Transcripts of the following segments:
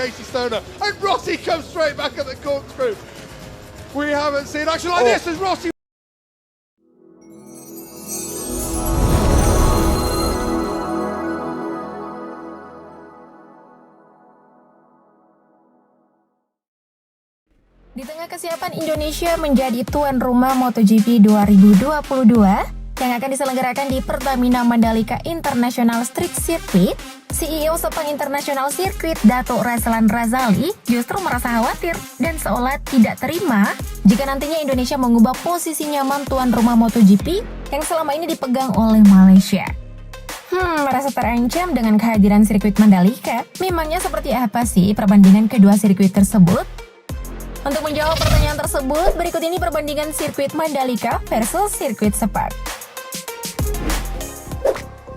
Casey Stoner, and Rossi comes straight back at the corkscrew. We haven't seen action like this as Rossi. Di tengah kesiapan Indonesia menjadi tuan rumah MotoGP 2022 yang akan diselenggarakan di Pertamina Mandalika International Street Circuit, CEO Sepang International Circuit Dato' Razlan Razali justru merasa khawatir dan seolah tidak terima jika nantinya Indonesia mengubah posisi nyaman tuan rumah MotoGP yang selama ini dipegang oleh Malaysia. Merasa terancam dengan kehadiran sirkuit Mandalika? Memangnya seperti apa sih perbandingan kedua sirkuit tersebut? Untuk menjawab pertanyaan tersebut, berikut ini perbandingan sirkuit Mandalika versus sirkuit Sepang.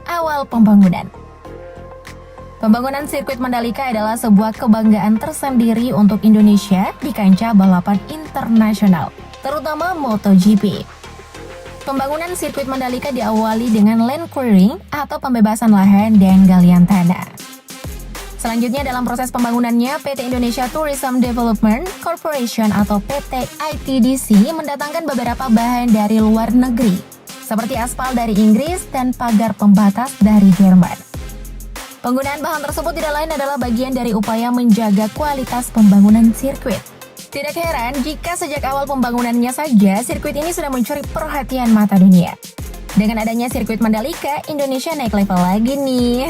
Awal pembangunan. Pembangunan sirkuit Mandalika adalah sebuah kebanggaan tersendiri untuk Indonesia di kancah balapan internasional, terutama MotoGP. Pembangunan sirkuit Mandalika diawali dengan land clearing atau pembebasan lahan dan galian tanah. Selanjutnya dalam proses pembangunannya, PT Indonesia Tourism Development Corporation atau PT ITDC mendatangkan beberapa bahan dari luar negeri, seperti aspal dari Inggris dan pagar pembatas dari Jerman. Penggunaan bahan tersebut tidak lain adalah bagian dari upaya menjaga kualitas pembangunan sirkuit. Tidak heran jika sejak awal pembangunannya saja, sirkuit ini sudah mencuri perhatian mata dunia. Dengan adanya sirkuit Mandalika, Indonesia naik level lagi nih.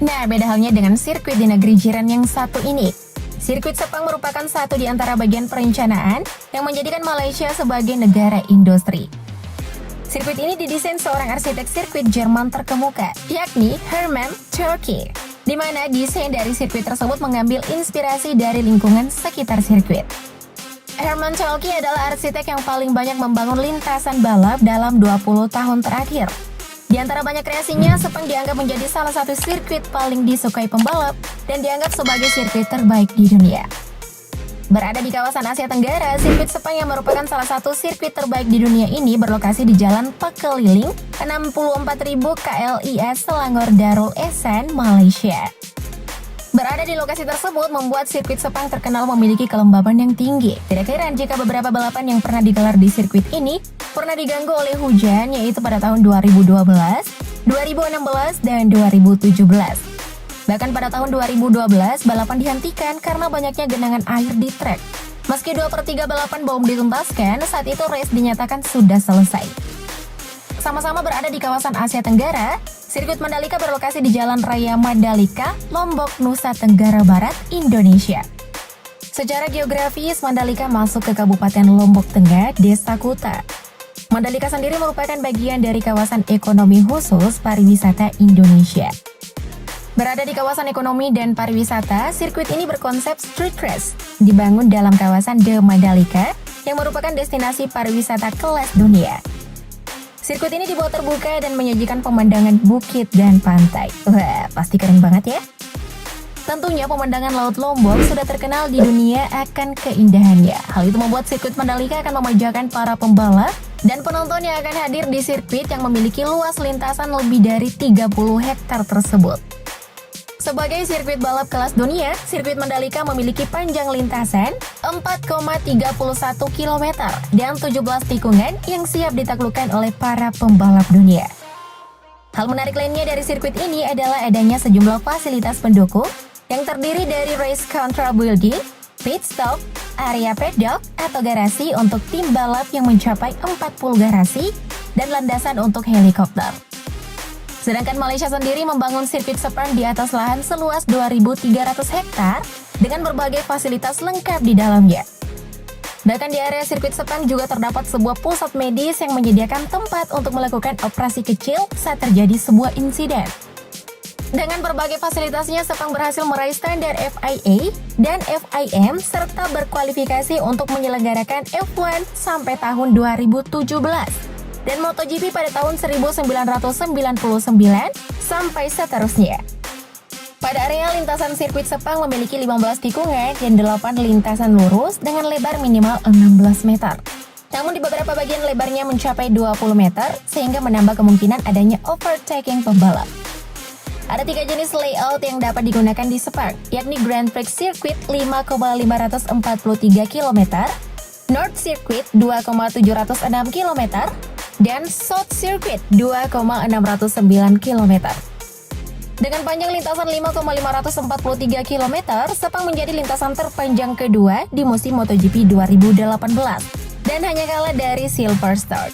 Nah, beda halnya dengan sirkuit di negeri jiran yang satu ini. Sirkuit Sepang merupakan satu di antara bagian perencanaan yang menjadikan Malaysia sebagai negara industri. Sirkuit ini didesain seorang arsitek sirkuit Jerman terkemuka, yakni Hermann Tilke, di mana desain dari sirkuit tersebut mengambil inspirasi dari lingkungan sekitar sirkuit. Hermann Tilke adalah arsitek yang paling banyak membangun lintasan balap dalam 20 tahun terakhir. Di antara banyak kreasinya, Sepang dianggap menjadi salah satu sirkuit paling disukai pembalap dan dianggap sebagai sirkuit terbaik di dunia. Berada di kawasan Asia Tenggara, sirkuit Sepang yang merupakan salah satu sirkuit terbaik di dunia ini berlokasi di Jalan Pekeliling 64.000 KLIS Selangor Darul Ehsan, Malaysia. Berada di lokasi tersebut membuat sirkuit Sepang terkenal memiliki kelembaban yang tinggi. Tidak heran jika beberapa balapan yang pernah digelar di sirkuit ini pernah diganggu oleh hujan, yaitu pada tahun 2012, 2016, dan 2017. Bahkan pada tahun 2012, balapan dihentikan karena banyaknya genangan air di trek. Meski 2/3 balapan belum dituntaskan, saat itu race dinyatakan sudah selesai. Sama-sama berada di kawasan Asia Tenggara, sirkuit Mandalika berlokasi di Jalan Raya Mandalika, Lombok, Nusa Tenggara Barat, Indonesia. Secara geografis, Mandalika masuk ke Kabupaten Lombok Tengah, Desa Kuta. Mandalika sendiri merupakan bagian dari kawasan ekonomi khusus pariwisata Indonesia. Berada di kawasan ekonomi dan pariwisata, sirkuit ini berkonsep street race, dibangun dalam kawasan The Mandalika, yang merupakan destinasi pariwisata kelas dunia. Sirkuit ini dibuat terbuka dan menyajikan pemandangan bukit dan pantai. Wah, pasti keren banget ya. Tentunya pemandangan Laut Lombok sudah terkenal di dunia akan keindahannya. Hal itu membuat sirkuit Mandalika akan memanjakan para pembalap dan penonton yang akan hadir di sirkuit yang memiliki luas lintasan lebih dari 30 hektar tersebut. Sebagai sirkuit balap kelas dunia, sirkuit Mandalika memiliki panjang lintasan 4,31 km dan 17 tikungan yang siap ditaklukkan oleh para pembalap dunia. Hal menarik lainnya dari sirkuit ini adalah adanya sejumlah fasilitas pendukung yang terdiri dari race control building, pit stop, area paddock atau garasi untuk tim balap yang mencapai 40 garasi, dan landasan untuk helikopter. Sedangkan Malaysia sendiri membangun sirkuit Sepang di atas lahan seluas 2.300 hektar dengan berbagai fasilitas lengkap di dalamnya. Bahkan di area sirkuit Sepang juga terdapat sebuah pusat medis yang menyediakan tempat untuk melakukan operasi kecil saat terjadi sebuah insiden. Dengan berbagai fasilitasnya, Sepang berhasil meraih standar FIA dan FIM serta berkualifikasi untuk menyelenggarakan F1 sampai tahun 2017. Dan MotoGP pada tahun 1999 sampai seterusnya. Pada area lintasan sirkuit Sepang memiliki 15 tikungan dan 8 lintasan lurus dengan lebar minimal 16 meter. Namun di beberapa bagian lebarnya mencapai 20 meter sehingga menambah kemungkinan adanya overtaking pembalap. Ada 3 jenis layout yang dapat digunakan di Sepang, yakni Grand Prix Circuit 5,543 km, North Circuit 2,706 km, dan South Circuit 2,609 km. Dengan panjang lintasan 5,543 km, Sepang menjadi lintasan terpanjang kedua di musim MotoGP 2018 dan hanya kalah dari Silverstone.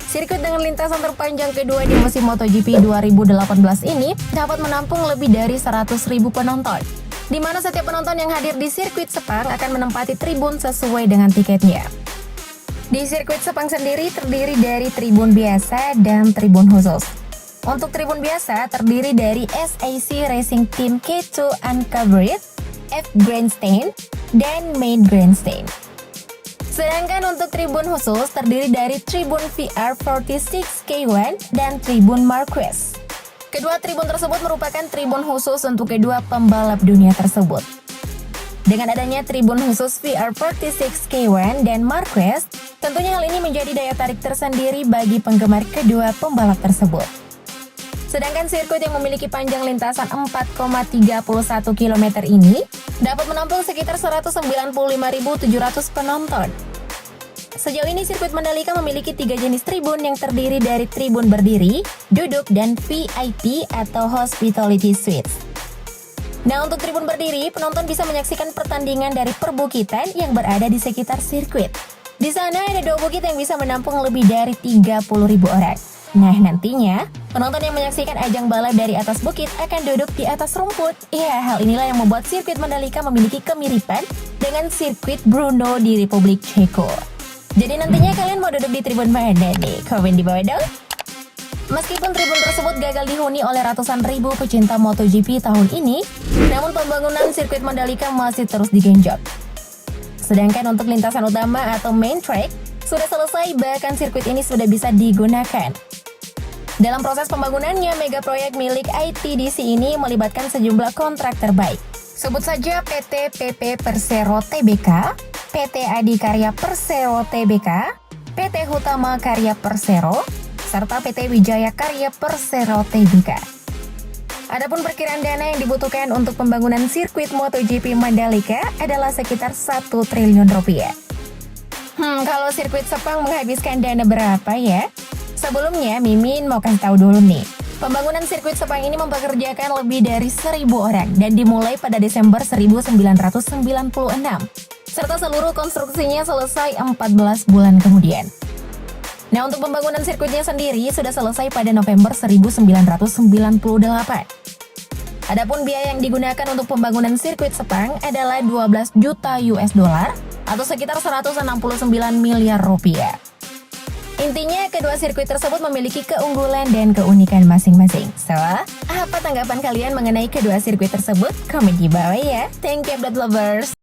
Sirkuit dengan lintasan terpanjang kedua di musim MotoGP 2018 ini dapat menampung lebih dari 100.000 penonton, di mana setiap penonton yang hadir di sirkuit Sepang akan menempati tribun sesuai dengan tiketnya. Di sirkuit Sepang sendiri terdiri dari tribun biasa dan tribun khusus. Untuk tribun biasa terdiri dari SAC Racing Team K2 Uncovered, F Grandstand, dan Main Grandstand. Sedangkan untuk tribun khusus terdiri dari tribun VR46 K1 dan tribun Marquez. Kedua tribun tersebut merupakan tribun khusus untuk kedua pembalap dunia tersebut. Dengan adanya tribun khusus VR46 K1 dan Marquez, tentunya hal ini menjadi daya tarik tersendiri bagi penggemar kedua pembalap tersebut. Sedangkan sirkuit yang memiliki panjang lintasan 4,31 km ini dapat menampung sekitar 195.700 penonton. Sejauh ini sirkuit Mandalika memiliki 3 jenis tribun yang terdiri dari tribun berdiri, duduk, dan VIP atau Hospitality Suites. Nah, untuk tribun berdiri, penonton bisa menyaksikan pertandingan dari perbukitan yang berada di sekitar sirkuit. Di sana ada 2 bukit yang bisa menampung lebih dari 30.000 orang. Nah, nantinya, penonton yang menyaksikan ajang balap dari atas bukit akan duduk di atas rumput. Ya, hal inilah yang membuat sirkuit Mandalika memiliki kemiripan dengan sirkuit Brno di Republik Ceko. Jadi nantinya kalian mau duduk di tribun mana nih? Komen di bawah dong! Meskipun tribun tersebut gagal dihuni oleh ratusan ribu pecinta MotoGP tahun ini, namun pembangunan sirkuit Mandalika masih terus digenjot. Sedangkan untuk lintasan utama atau main track, sudah selesai, bahkan sirkuit ini sudah bisa digunakan. Dalam proses pembangunannya, mega proyek milik ITDC ini melibatkan sejumlah kontrak terbaik. Sebut saja PT PP Persero Tbk, PT Adikarya Persero Tbk, PT Hutama Karya Persero, serta PT Wijaya Karya Persero Tbk. Adapun perkiraan dana yang dibutuhkan untuk pembangunan sirkuit MotoGP Mandalika adalah sekitar 1 triliun rupiah. Kalau sirkuit Sepang menghabiskan dana berapa ya? Sebelumnya, Mimin mau kasih tahu dulu nih. Pembangunan sirkuit Sepang ini mempekerjakan lebih dari 1.000 orang dan dimulai pada Desember 1996. Serta seluruh konstruksinya selesai 14 bulan kemudian. Nah, untuk pembangunan sirkuitnya sendiri sudah selesai pada November 1998. Adapun biaya yang digunakan untuk pembangunan sirkuit Sepang adalah 12 juta US dollar atau sekitar 169 miliar rupiah. Intinya, kedua sirkuit tersebut memiliki keunggulan dan keunikan masing-masing. So, apa tanggapan kalian mengenai kedua sirkuit tersebut? Komen di bawah ya. Thank you, Blood Lovers!